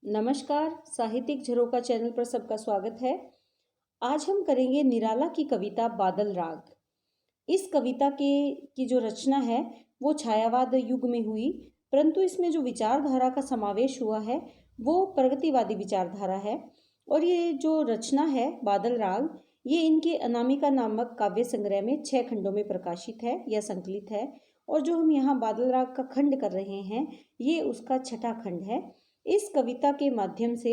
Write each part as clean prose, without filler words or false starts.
नमस्कार, साहित्यिक झरोका चैनल पर सबका स्वागत है। आज हम करेंगे निराला की कविता बादल राग। इस कविता की जो रचना है वो छायावाद युग में हुई, परंतु इसमें जो विचारधारा का समावेश हुआ है वो प्रगतिवादी विचारधारा है। और ये जो रचना है बादल राग, ये इनके अनामिका नामक काव्य संग्रह में 6 खंडों में प्रकाशित है या संकलित है। और जो हम यहाँ बादल राग का खंड कर रहे हैं ये उसका 6ठा खंड है। इस कविता के माध्यम से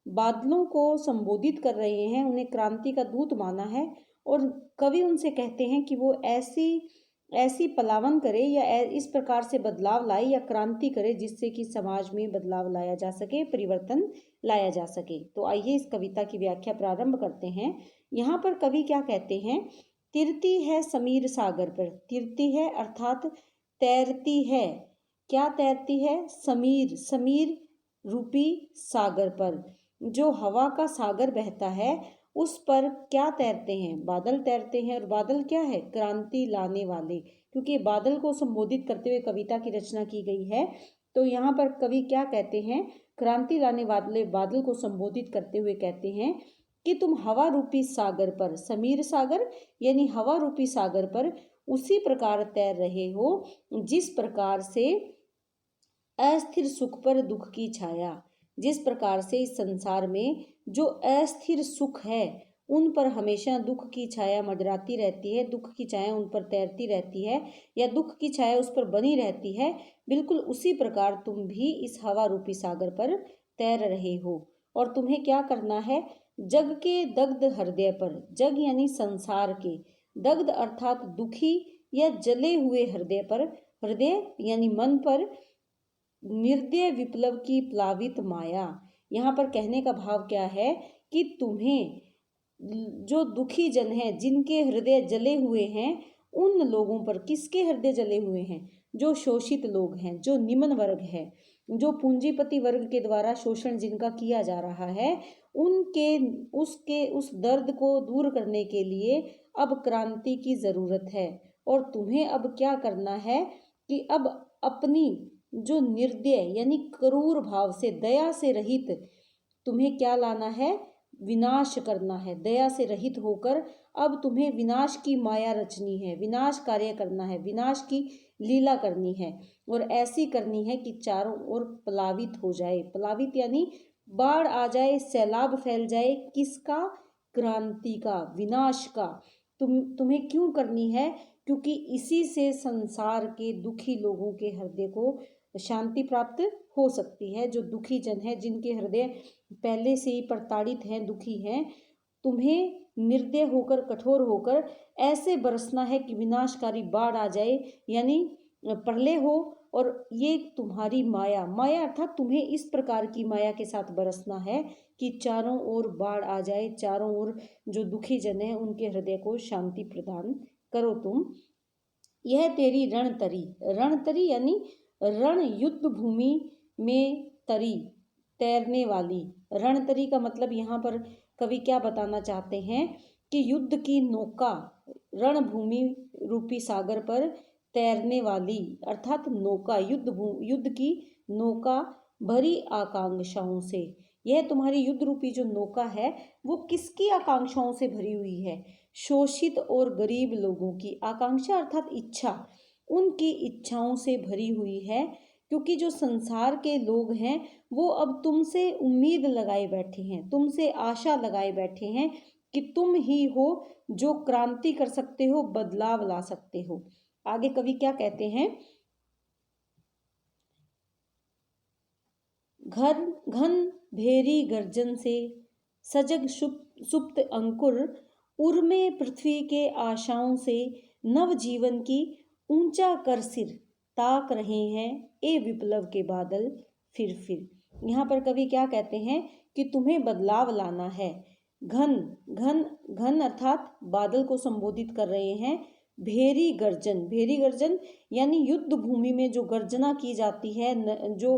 बादलों को संबोधित कर रहे हैं, उन्हें क्रांति का दूत माना है और कवि उनसे कहते हैं कि वो ऐसी ऐसी पलावन करे या इस प्रकार से बदलाव लाए या क्रांति करे जिससे कि समाज में बदलाव लाया जा सके, परिवर्तन लाया जा सके। तो आइए इस कविता की व्याख्या प्रारंभ करते हैं। यहाँ पर कवि क्या कहते हैं? तिरती है समीर सागर पर। तिरती है अर्थात तैरती है। क्या तैरती है? समीर, समीर रूपी सागर पर। जो हवा का सागर बहता है उस पर क्या तैरते हैं? बादल तैरते हैं। और बादल क्या है? क्रांति लाने वाले। क्योंकि बादल को संबोधित करते हुए कविता की रचना की गई है, तो यहाँ पर कवि क्या कहते हैं? क्रांति लाने वाले बादल को संबोधित करते हुए कहते हैं कि तुम हवा रूपी सागर पर, समीर सागर यानी हवा रूपी सागर पर उसी प्रकार तैर रहे हो जिस प्रकार से अस्थिर सुख पर दुख की छाया। जिस प्रकार से इस संसार में जो अस्थिर सुख है उन पर हमेशा दुख की छाया मंडराती रहती है, दुख की छाया उन पर तैरती रहती है या दुख की छाया उस पर बनी रहती है, बिल्कुल उसी प्रकार तुम भी इस हवा रूपी सागर पर तैर रहे हो। और तुम्हें क्या करना है? जग के दग्ध हृदय पर, जग यानी संसार के, दग्ध अर्थात दुखी या जले हुए हृदय पर, हृदय यानी मन पर निर्दय विप्लव की प्लावित माया। यहाँ पर कहने का भाव क्या है कि तुम्हें जो दुखी जन है, जिनके हृदय जले हुए हैं, उन लोगों पर, किसके हृदय जले हुए हैं? जो शोषित लोग हैं, जो निम्न वर्ग है, जो पूंजीपति वर्ग के द्वारा शोषण जिनका किया जा रहा है, उस दर्द को दूर करने के लिए अब क्रांति की जरूरत है। और तुम्हें अब क्या करना है कि अब अपनी जो निर्दय यानी क्रूर भाव से, दया से रहित, तुम्हें क्या लाना है? विनाश करना है। दया से रहित होकर अब तुम्हें विनाश की माया रचनी है, विनाश कार्य करना है, विनाश की लीला करनी है। और ऐसी करनी है कि चारों ओर प्लावित हो जाए। प्लावित यानी बाढ़ आ जाए, सैलाब फैल जाए। किसका? क्रांति का, विनाश का। तुम्हें क्यों करनी है? क्योंकि इसी से संसार के दुखी लोगों के हृदय को शांति प्राप्त हो सकती है। जो दुखी जन है, जिनके हृदय पहले से ही प्रताड़ित हैं, दुखी हैं, तुम्हें निर्दय होकर, कठोर होकर ऐसे बरसना है कि विनाशकारी बाढ़ आ जाए, यानी प्रलय हो। और ये तुम्हारी माया, माया अर्थात तुम्हें इस प्रकार की माया के साथ बरसना है कि चारों ओर बाढ़ आ जाए, चारों ओर जो दुखी जन है उनके हृदय को शांति प्रदान करो तुम। यह तेरी रणतरी, रणतरी यानी रण युद्ध भूमि में तरी, तैरने वाली। रणतरी का मतलब यहाँ पर कवि क्या बताना चाहते हैं कि युद्ध की नौका, रणभूमि रूपी सागर पर तैरने वाली, अर्थात नौका, युद्ध की नौका भरी आकांक्षाओं से। यह तुम्हारी युद्ध रूपी जो नौका है वो किसकी आकांक्षाओं से भरी हुई है? शोषित और गरीब लोगों की आकांक्षा अर्थात इच्छा, उनकी इच्छाओं से भरी हुई है। क्योंकि जो संसार के लोग हैं वो अब तुमसे उम्मीद लगाए बैठे हैं, तुमसे आशा लगाए बैठे हैं कि तुम ही हो जो क्रांति कर सकते हो, बदलाव ला सकते हो। आगे कवि क्या कहते हैं? घन घन भेरी गर्जन से सजग सुप्त अंकुर, उर्मे पृथ्वी के आशाओं से नव जीवन की ऊंचा कर सिर, ताक रहे हैं ए विप्लव के बादल फिर। यहाँ पर कवि क्या कहते हैं कि तुम्हें बदलाव लाना है। घन घन घन अर्थात बादल को संबोधित कर रहे हैं। भेरी गर्जन, भेरी गर्जन यानी युद्ध भूमि में जो गर्जना की जाती है, जो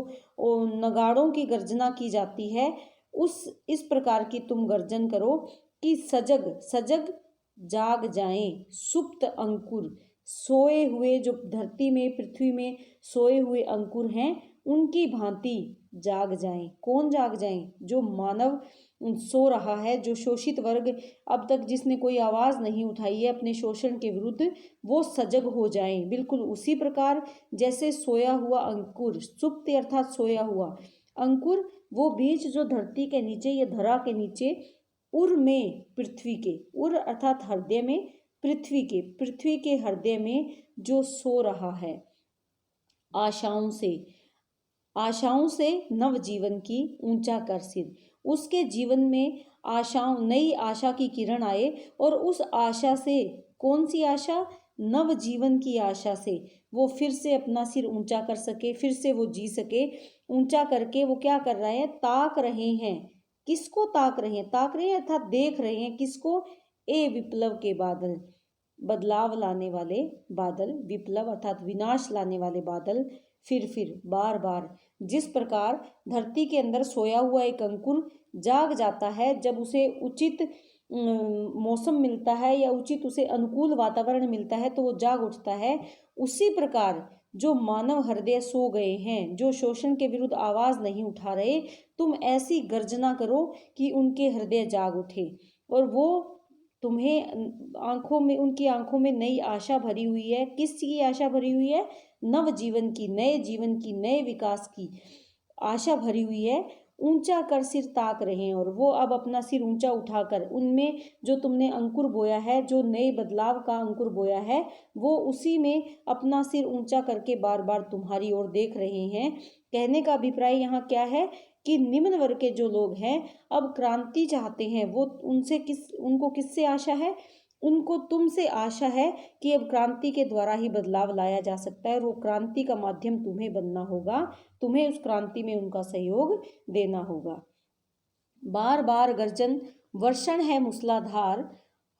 नगाड़ों की गर्जना की जाती है, इस प्रकार की तुम गर्जन करो कि सजग, सजग जाग जाएं, सुप्त अंकुर, सोए हुए जो धरती में, पृथ्वी में सोए हुए अंकुर हैं, उनकी भांति जाग जाएं। कौन जाग जाएं? जो मानव सो रहा है, जो शोषित वर्ग अब तक जिसने कोई आवाज नहीं उठाई है अपने शोषण के विरुद्ध, वो सजग हो जाएं। बिल्कुल उसी प्रकार जैसे सोया हुआ अंकुर, सुप्ति अर्थात सोया हुआ अंकुर, वो बीज जो धरती के नीचे या धरा के नीचे उर में, पृथ्वी के, उर अर्थात हृदय में, पृथ्वी के हृदय में जो सो रहा है आशाओं से नव जीवन की ऊंचा कर सिर। उसके जीवन में आशाओं, नई आशा की किरण आए और उस आशा से, कौन सी आशा? नव जीवन की आशा से वो फिर से अपना सिर ऊंचा कर सके, फिर से वो जी सके। ऊंचा करके वो क्या कर रहे हैं? ताक रहे हैं। किसको ताक रहे हैं? ताक रहे हैं अर्थात देख रहे हैं। किसको? ए विप्लव के बादल, बदलाव लाने वाले बादल, विप्लव अर्थात विनाश लाने वाले बादल। फिर बार बार जिस प्रकार धरती के अंदर सोया हुआ एक अंकुर जाग जाता है जब उसे उचित मौसम मिलता है या उचित उसे अनुकूल वातावरण मिलता है तो वो जाग उठता है, उसी प्रकार जो मानव हृदय सो गए हैं, जो शोषण के विरुद्ध आवाज नहीं उठा रहे, तुम ऐसी गर्जना करो कि उनके हृदय जाग उठे और वो तुम्हें आंखों में, उनकी आंखों में नई आशा भरी हुई है। किस की आशा भरी हुई है? नव जीवन की, नए जीवन की, नए विकास की आशा भरी हुई है। ऊंचा कर सिर ताक रहे हैं और वो अब अपना सिर ऊंचा उठाकर उनमें जो तुमने अंकुर बोया है, जो नए बदलाव का अंकुर बोया है, वो उसी में अपना सिर ऊंचा करके बार बार तुम्हारी ओर देख रहे हैं। कहने का अभिप्राय यहाँ क्या है कि निम्न वर्ग के जो लोग हैं अब क्रांति चाहते हैं। वो उनको किससे आशा है? उनको तुमसे आशा है कि अब क्रांति के द्वारा ही बदलाव लाया जा सकता है और वो क्रांति का माध्यम तुम्हें बनना होगा, तुम्हें उस क्रांति में उनका सहयोग देना होगा। बार बार गर्जन वर्षण है मूसलाधार,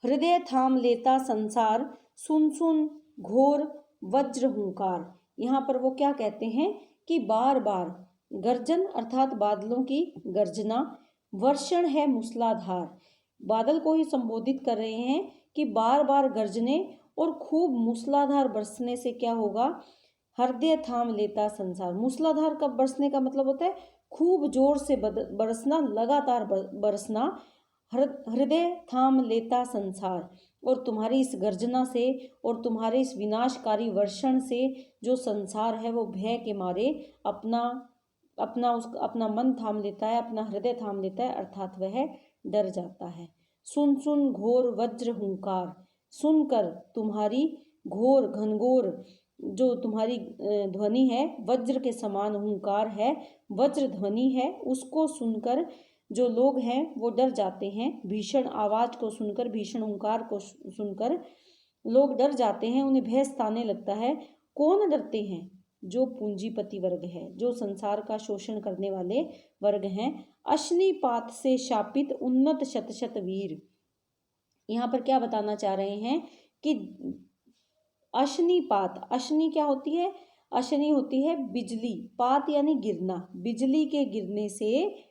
हृदय थाम लेता संसार, सुन सुन घोर वज्र हुंकार। यहाँ पर वो क्या कहते हैं कि बार बार गर्जन अर्थात बादलों की गर्जना, वर्षण है मूसलाधार, बादल को ही संबोधित कर रहे हैं कि बार बार गरजने और खूब मूसलाधार बरसने से क्या होगा? हृदय थाम लेता संसार। मूसलाधार का बरसने का मतलब होता है खूब जोर से बरसना, लगातार बरसना। हृदय थाम लेता संसार, और तुम्हारी इस गर्जना से और तुम्हारे इस विनाशकारी वर्षण से जो संसार है वो भय के मारे अपना मन थाम लेता है, अपना हृदय थाम लेता है, अर्थात वह डर जाता है। सुन सुन घोर वज्र हुंकार, सुनकर तुम्हारी घोर घनघोर जो तुम्हारी ध्वनि है, वज्र के समान हुंकार है, वज्र ध्वनि है, उसको सुनकर जो लोग हैं वो डर जाते हैं। भीषण आवाज को सुनकर, भीषण हुंकार को सुनकर लोग डर जाते हैं, उन्हें भय सताने लगता है। कौन डरते हैं? जो पूंजीपति वर्ग है, जो संसार का शोषण करने वाले वर्ग हैं। अश्निपात से शापित उन्नत शत शत वीर। यहाँ पर क्या बताना चाह रहे हैं कि अश्निपात, अश्नि क्या होती है? अश्नि होती है बिजली, पात यानी गिरना, बिजली के गिरने से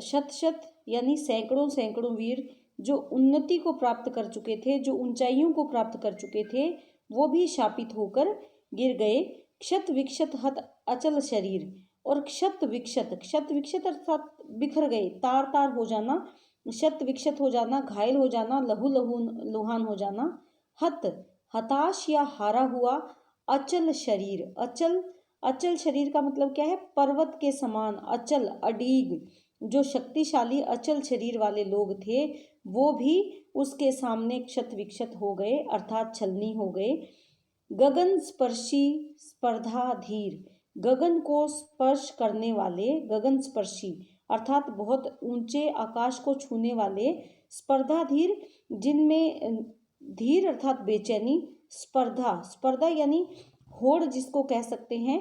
शत शत यानी सैकड़ों सैकड़ों वीर जो उन्नति को प्राप्त कर चुके थे, जो ऊंचाइयों को प्राप्त कर चुके थे, वो भी शापित होकर गिर गए। क्षत विक्षत हत अचल शरीर, और क्षत विक्षत अर्थात बिखर गए, तार तार हो जाना, क्षत विक्षत हो जाना, घायल हो जाना, लहू लुहान हो जाना। हत, हताश या हारा हुआ, अचल शरीर, अचल शरीर का मतलब क्या है? पर्वत के समान अचल, अडीग, जो शक्तिशाली अचल शरीर वाले लोग थे वो भी उसके सामने क्षत विक्षत हो गए, अर्थात छलनी हो गए। गगन स्पर्शी स्पर्धा धीर, गगन को स्पर्श करने वाले, गगन स्पर्शी अर्थात बहुत ऊंचे आकाश को छूने वाले, स्पर्धा धीर जिनमें धीर अर्थात बेचैनी, स्पर्धा यानी होड़ जिसको कह सकते हैं,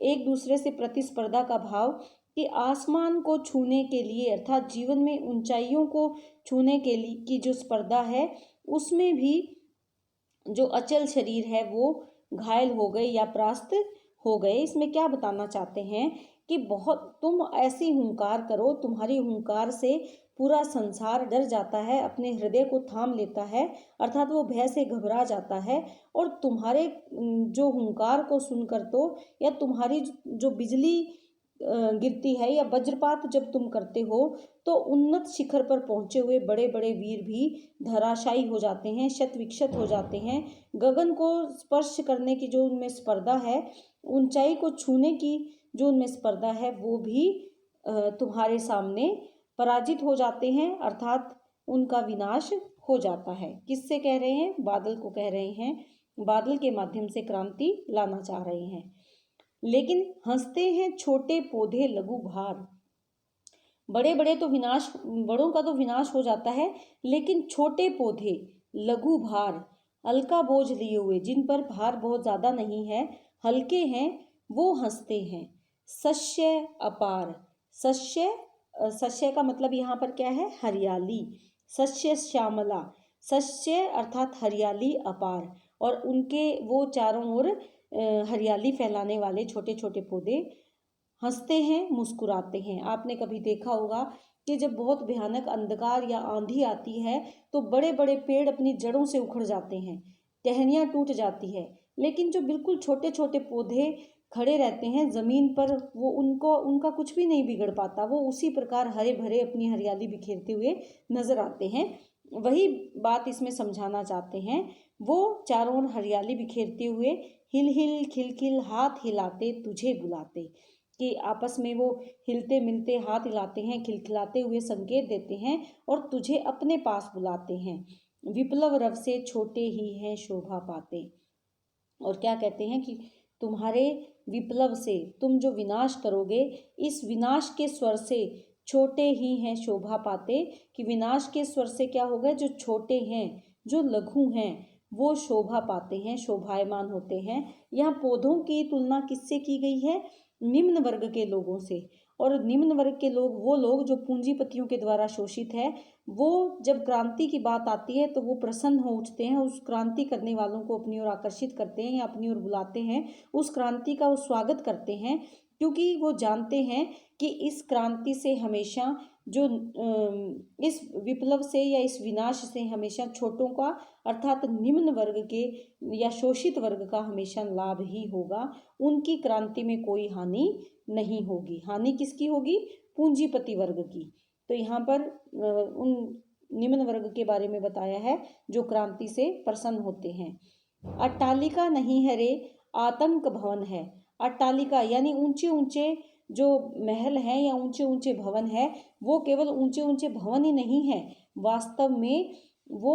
एक दूसरे से प्रतिस्पर्धा का भाव, कि आसमान को छूने के लिए अर्थात जीवन में ऊंचाइयों को छूने के लिए की जो स्पर्धा है, उसमें भी जो अचल शरीर है वो घायल हो गए या परास्त हो गए। इसमें क्या बताना चाहते हैं कि बहुत तुम ऐसी हुंकार करो, तुम्हारी हुंकार से पूरा संसार डर जाता है, अपने हृदय को थाम लेता है, अर्थात वो भय से घबरा जाता है। और तुम्हारे जो हुंकार को सुनकर तो, या तुम्हारी जो बिजली गिरती है या वज्रपात जब तुम करते हो, तो उन्नत शिखर पर पहुंचे हुए बड़े बड़े वीर भी धराशायी हो जाते हैं, शत विक्षत हो जाते हैं। गगन को स्पर्श करने की जो उनमें स्पर्धा है, ऊंचाई को छूने की जो उनमें स्पर्धा है, वो भी तुम्हारे सामने पराजित हो जाते हैं, अर्थात उनका विनाश हो जाता है। किससे कह रहे हैं? बादल को कह रहे हैं। बादल के माध्यम से क्रांति लाना चाह रहे हैं। लेकिन हंसते हैं छोटे पौधे लघु भार। बड़े बड़े तो विनाश, बड़ों का तो विनाश हो जाता है, लेकिन छोटे पौधे लघु भार, हल्का बोझ लिए हुए, जिन पर भार बहुत ज्यादा नहीं है, हल्के हैं, वो हंसते हैं। सस्य अपार। सस्य का मतलब यहाँ पर क्या है? हरियाली। सस्य श्यामला। सस्य अर्थात हरियाली अपार, और उनके वो चारों ओर हरियाली फैलाने वाले छोटे छोटे पौधे हंसते हैं, मुस्कुराते हैं। आपने कभी देखा होगा कि जब बहुत भयानक अंधकार या आंधी आती है तो बड़े बड़े पेड़ अपनी जड़ों से उखड़ जाते हैं, टहनियाँ टूट जाती है, लेकिन जो बिल्कुल छोटे छोटे पौधे खड़े रहते हैं ज़मीन पर, वो उनका कुछ भी नहीं बिगड़ पाता। वो उसी प्रकार हरे भरे अपनी हरियाली बिखेरते हुए नजर आते हैं। वही बात इसमें समझाना चाहते हैं। वो चारों ओर हरियाली बिखेरते हुए हिल हिल खिलखिल हाथ हिलाते तुझे बुलाते, कि आपस में वो हिलते मिलते हाथ हिलाते हैं, खिलखिलाते हुए संकेत देते हैं और तुझे अपने पास बुलाते हैं। विप्लव रव से छोटे ही हैं शोभा पाते। और क्या कहते हैं कि तुम्हारे विप्लव से, तुम जो विनाश करोगे, इस विनाश के स्वर से छोटे ही हैं शोभा पाते, कि विनाश के स्वर से क्या होगा? जो छोटे हैं, जो लघु हैं, वो शोभा पाते हैं, शोभायमान होते हैं। यहाँ पौधों की तुलना किससे की गई है? निम्न वर्ग के लोगों से। और निम्न वर्ग के लोग वो लोग जो पूंजीपतियों के द्वारा शोषित है। वो जब क्रांति की बात आती है तो वो प्रसन्न हो उठते हैं, उस क्रांति करने वालों को अपनी ओर आकर्षित करते हैं या अपनी ओर बुलाते हैं, उस क्रांति का वो स्वागत करते हैं, क्योंकि वो जानते हैं कि इस क्रांति से हमेशा जो इस विप्लव से या इस विनाश से हमेशा छोटों का, अर्थात निम्न वर्ग के या शोषित वर्ग का हमेशा लाभ ही होगा। उनकी क्रांति में कोई हानि नहीं होगी। हानि किसकी होगी? पूंजीपति वर्ग की। तो यहाँ पर उन निम्न वर्ग के बारे में बताया है जो क्रांति से प्रसन्न होते हैं। अट्टालिका नहीं है रे, आतंक भवन है। अट्टालिका यानी ऊंचे ऊंचे जो महल हैं या ऊंचे ऊंचे भवन है, वो केवल ऊंचे ऊंचे भवन ही नहीं है, वास्तव में वो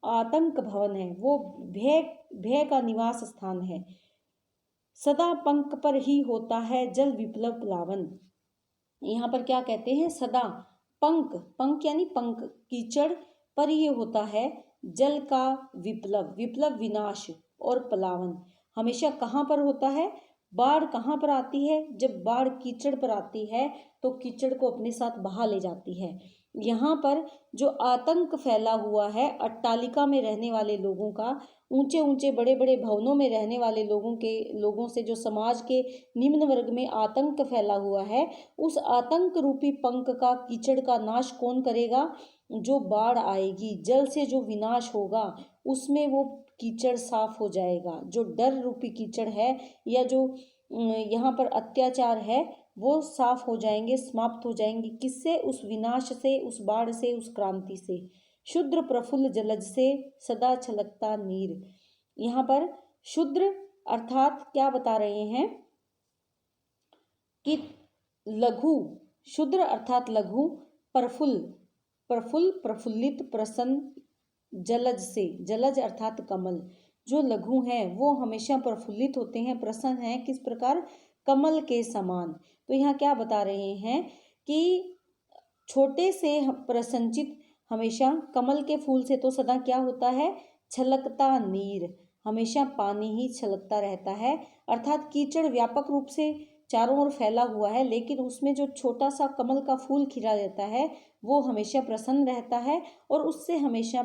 आतंक भवन है, वो भय का निवास स्थान है। सदा पंख पर ही होता है जल विप्लव प्लावन। यहाँ पर क्या कहते हैं? सदा पंख, पंख यानी पंख, कीचड़ पर ये होता है जल का विप्लव, विप्लव विनाश, और प्लावन हमेशा कहाँ पर होता है? बाढ़ कहाँ पर आती है? जब बाढ़ कीचड़ पर आती है तो कीचड़ को अपने साथ बहा ले जाती है। यहाँ पर जो आतंक फैला हुआ है अट्टालिका में रहने वाले लोगों का, ऊंचे ऊंचे बड़े बड़े भवनों में रहने वाले लोगों से जो समाज के निम्न वर्ग में आतंक फैला हुआ है, उस आतंक रूपी पंख का, कीचड़ का नाश कौन करेगा? जो बाढ़ आएगी, जल से जो विनाश होगा, उसमें वो कीचड़ साफ हो जाएगा। जो डर रूपी कीचड़ है या जो यहाँ पर अत्याचार है, वो साफ हो जाएंगे, समाप्त हो जाएंगे। किससे? उस विनाश से, उस बाढ़ से, उस क्रांति से। शुद्र प्रफुल्ल जलज से सदा छलकता नीर। यहाँ पर शुद्र अर्थात क्या बता रहे हैं कि लघु, शुद्र अर्थात लघु, प्रफुल्ल प्रफुल्लित प्रसन्न, जलज से, जलज अर्थात कमल, जो लघु हैं वो हमेशा प्रफुल्लित होते हैं, प्रसन्न हैं। किस प्रकार? कमल के समान। तो यहाँ क्या बता रहे हैं कि छोटे से प्रसन्नचित हमेशा, कमल के फूल से तो सदा क्या होता है? छलकता नीर, हमेशा पानी ही छलकता रहता है। अर्थात कीचड़ व्यापक रूप से चारों ओर फैला हुआ है, लेकिन उसमें जो छोटा सा कमल का फूल खिला रहता है वो हमेशा प्रसन्न रहता है और उससे हमेशा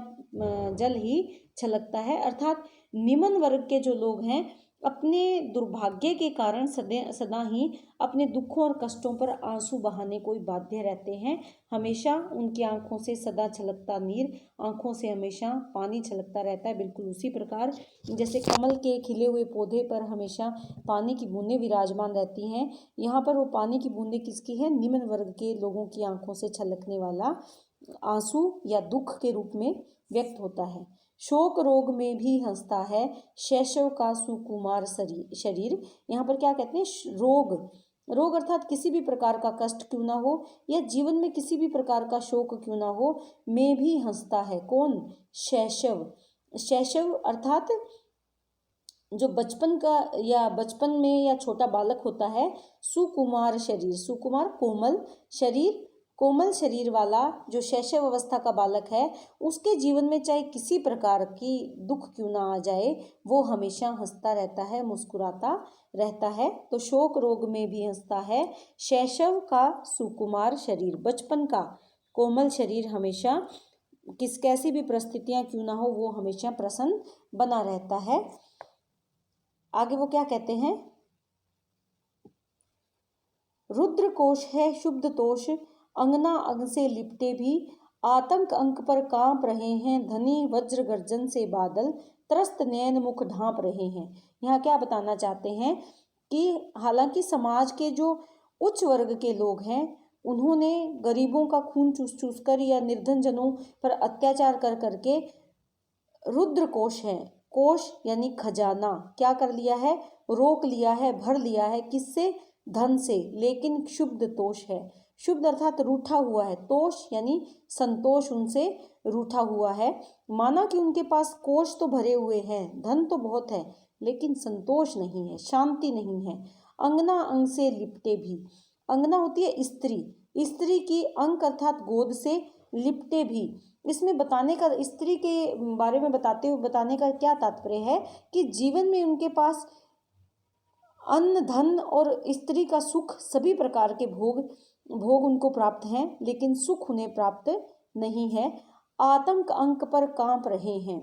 जल ही छलकता है। अर्थात निम्न वर्ग के जो लोग हैं अपने दुर्भाग्य के कारण सदा ही अपने दुखों और कष्टों पर आंसू बहाने को बाध्य रहते हैं। हमेशा उनकी आंखों से सदा छलकता नीर, आंखों से हमेशा पानी छलकता रहता है। बिल्कुल उसी प्रकार जैसे कमल के खिले हुए पौधे पर हमेशा पानी की बूंदें विराजमान रहती हैं, यहाँ पर वो पानी की बूंदें किसकी है? निम्न वर्ग के लोगों की आंखों से छलकने वाला आंसू या दुख के रूप में व्यक्त होता है। शोक रोग में भी हंसता है शैशव का सुकुमार शरीर। यहाँ पर क्या कहते हैं? रोग अर्थात किसी भी प्रकार का कष्ट क्यों ना हो या जीवन में किसी भी प्रकार का शोक क्यों ना हो, में भी हंसता है। कौन? शैशव अर्थात जो बचपन का या बचपन में या छोटा बालक होता है। सुकुमार शरीर, सुकुमार कोमल शरीर वाला जो शैशव अवस्था का बालक है, उसके जीवन में चाहे किसी प्रकार की दुख क्यों ना आ जाए, वो हमेशा हंसता रहता है, मुस्कुराता रहता है। तो शोक रोग में भी हंसता है शैशव का सुकुमार शरीर, बचपन का कोमल शरीर हमेशा कैसी भी परिस्थितियां क्यों ना हो वो हमेशा प्रसन्न बना रहता है। आगे वो क्या कहते हैं? रुद्र कोश है शुद्ध तोष, अंगना अंग से लिपटे भी, आतंक अंक पर कांप रहे हैं, धनी वज्र गर्जन से बादल, त्रस्त नैन मुख ढांप रहे हैं। यहाँ क्या बताना चाहते हैं कि हालांकि समाज के जो उच्च वर्ग के लोग हैं, उन्होंने गरीबों का खून चूस चूस कर या निर्धन जनों पर अत्याचार कर करके रुद्र कोश है, कोश यानी खजाना क्या कर लिया है? रोक लिया है, भर लिया है। किससे? धन से। लेकिन शुद्ध तोष है, शुद्ध अर्थात रूठा हुआ है, तोष यानी संतोष उनसे रूठा हुआ है। माना कि उनके पास कोष तो भरे हुए हैं, धन तो बहुत है, लेकिन संतोष नहीं है, शांति नहीं है। अंगना अंग से लिपटे भी, अंगना होती है स्त्री, स्त्री की अंक अर्थात गोद से, लिपटे भी। इसमें बताने का, स्त्री के बारे में बताने का क्या तात्पर्य है कि जीवन में उनके पास अन्न धन और स्त्री का सुख, सभी प्रकार के भोग उनको प्राप्त हैं, लेकिन सुख उन्हें प्राप्त नहीं है। आतंक अंक पर कांप रहे हैं,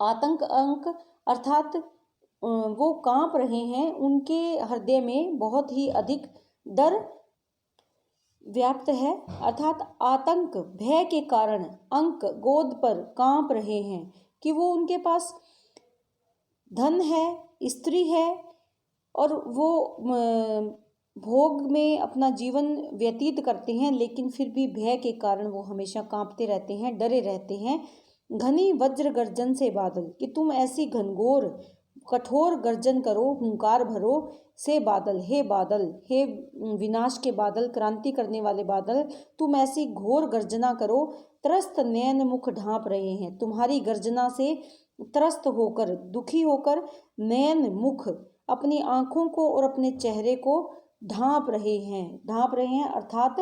आतंक अंक अर्थात वो कांप रहे हैं, उनके हृदय में बहुत ही अधिक डर व्याप्त है। अर्थात आतंक भय के कारण अंक गोद पर कांप रहे हैं कि वो उनके पास धन है, स्त्री है और वो भोग में अपना जीवन व्यतीत करते हैं, लेकिन फिर भी भय के कारण वो हमेशा कांपते रहते हैं, डरे रहते हैं। घनी वज्र गर्जन से बादल, कि तुम ऐसी घनघोर कठोर गर्जन करो, हुंकार भरो से बादल, हे विनाश के बादल, क्रांति करने वाले बादल, तुम ऐसी घोर गर्जना करो। त्रस्त नैन मुख ढांप रहे हैं, तुम्हारी गर्जना से त्रस्त होकर, दुखी होकर नैन मुख अपनी आंखों को और अपने चेहरे को ढांप रहे हैं अर्थात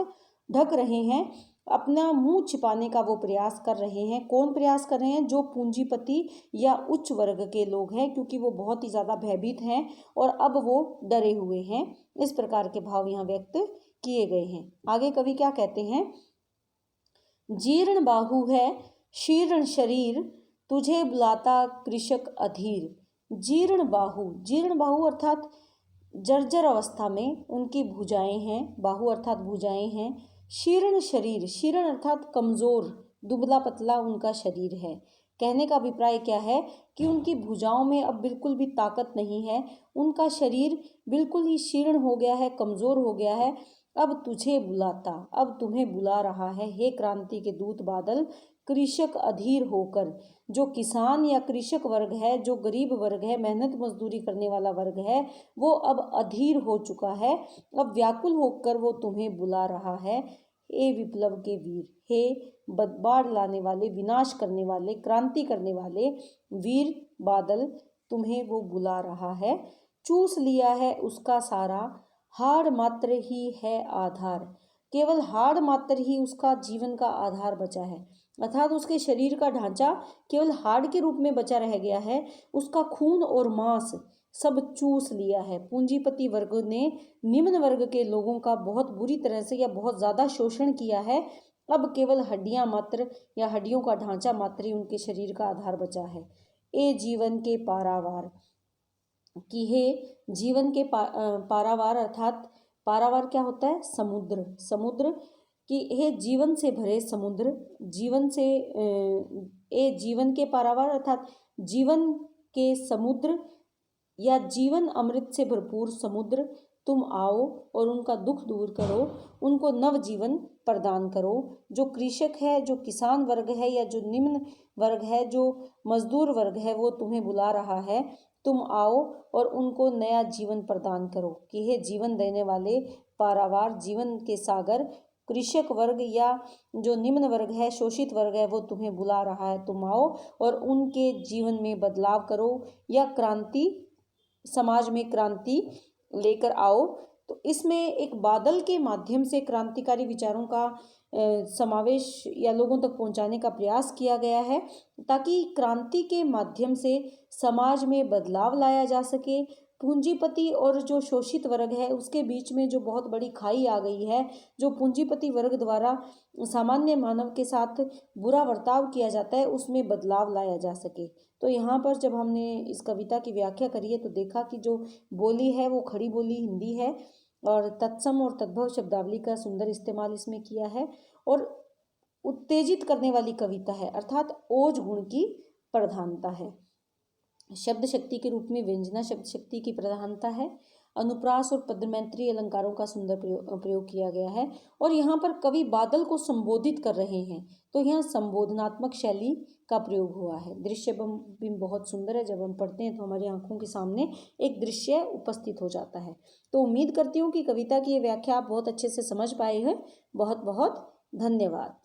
ढक रहे हैं, अपना मुंह छिपाने का वो प्रयास कर रहे हैं। कौन प्रयास कर रहे हैं? जो पूंजीपति या उच्च वर्ग के लोग हैं, क्योंकि वो बहुत ही ज़्यादा भयभीत हैं और अब वो डरे हुए हैं। इस प्रकार के भाव यहाँ व्यक्त किए गए हैं। आगे कवि क्या कहते हैं? जीर्ण बाहु है शीर्ण शरीर, तुझे बुलाता कृषक अधीर। जीर्ण बाहु अर्थात जर्जर अवस्था में उनकी भुजाएं हैं, बाहु अर्थात भुजाएं हैं। शीर्ण शरीर, शीर्ण अर्थात कमजोर, दुबला पतला उनका शरीर है। कहने का अभिप्राय क्या है कि उनकी भुजाओं में अब बिल्कुल भी ताकत नहीं है, उनका शरीर बिल्कुल ही शीर्ण हो गया है, कमजोर हो गया है। अब तुझे बुलाता, अब तुम्हें बुला रहा है हे क्रांति के दूत बादल, कृषक अधीर होकर। जो किसान या कृषक वर्ग है, जो गरीब वर्ग है, मेहनत मजदूरी करने वाला वर्ग है, वो अब अधीर हो चुका है, अब व्याकुल होकर वो तुम्हें बुला रहा है। हे विप्लव के वीर, हे बाढ़ लाने वाले, विनाश करने वाले, क्रांति करने वाले वीर बादल, तुम्हें वो बुला रहा है। चूस लिया है उसका सारा, हाड़ मात्र ही है आधार। केवल हाड़ मात्र ही उसका जीवन का आधार बचा है, अर्थात उसके शरीर का ढांचा केवल हाड़ के रूप में बचा रह गया है। उसका खून और मांस सब चूस लिया है। पूंजीपति वर्ग ने निम्न वर्ग के लोगों का बहुत बुरी तरह से या बहुत ज़्यादा शोषण किया है। अब केवल हड्डियां मात्र या हड्डियों का ढांचा मात्र ही उनके शरीर का आधार बचा है। ए जीवन के पारावार, कि हे जीवन के पारावार, अर्थात पारावार क्या होता है? समुद्र। समुद्र कि हे जीवन से भरे समुद्र, जीवन से ए जीवन के पारावार अर्थात जीवन के समुद्र या जीवन अमृत से भरपूर समुद्र, तुम आओ और उनका दुख दूर करो, उनको नव जीवन प्रदान करो। जो कृषक है, जो किसान वर्ग है या जो निम्न वर्ग है, जो मजदूर वर्ग है, वो तुम्हें बुला रहा है। तुम आओ और उनको नया जीवन प्रदान करो। कि हे जीवन देने वाले पारावार, जीवन के सागर, कृषक वर्ग या जो निम्न वर्ग है, शोषित वर्ग है, वो तुम्हें बुला रहा है। तुम आओ और उनके जीवन में बदलाव करो या क्रांति, समाज में क्रांति लेकर आओ। तो इसमें एक बादल के माध्यम से क्रांतिकारी विचारों का समावेश या लोगों तक पहुंचाने का प्रयास किया गया है, ताकि क्रांति के माध्यम से समाज में बदलाव लाया जा सके। पूंजीपति और जो शोषित वर्ग है उसके बीच में जो बहुत बड़ी खाई आ गई है, जो पूंजीपति वर्ग द्वारा सामान्य मानव के साथ बुरा बर्ताव किया जाता है, उसमें बदलाव लाया जा सके। तो यहाँ पर जब हमने इस कविता की व्याख्या करी है तो देखा कि जो बोली है वो खड़ी बोली हिंदी है और तत्सम और तद्भव शब्दावली का सुंदर इस्तेमाल इसमें किया है और उत्तेजित करने वाली कविता है, अर्थात ओज गुण की प्रधानता है। शब्द शक्ति के रूप में व्यंजना शब्द शक्ति की प्रधानता है। अनुप्रास और पद्यमैत्री अलंकारों का सुंदर प्रयोग किया गया है। और यहाँ पर कवि बादल को संबोधित कर रहे हैं, तो यहाँ संबोधनात्मक शैली का प्रयोग हुआ है। दृश्य भी बहुत सुंदर है, जब हम पढ़ते हैं तो हमारी आंखों के सामने एक दृश्य उपस्थित हो जाता है। तो उम्मीद करती हूँ कि कविता की ये व्याख्या आप बहुत अच्छे से समझ पाए हैं। बहुत बहुत धन्यवाद।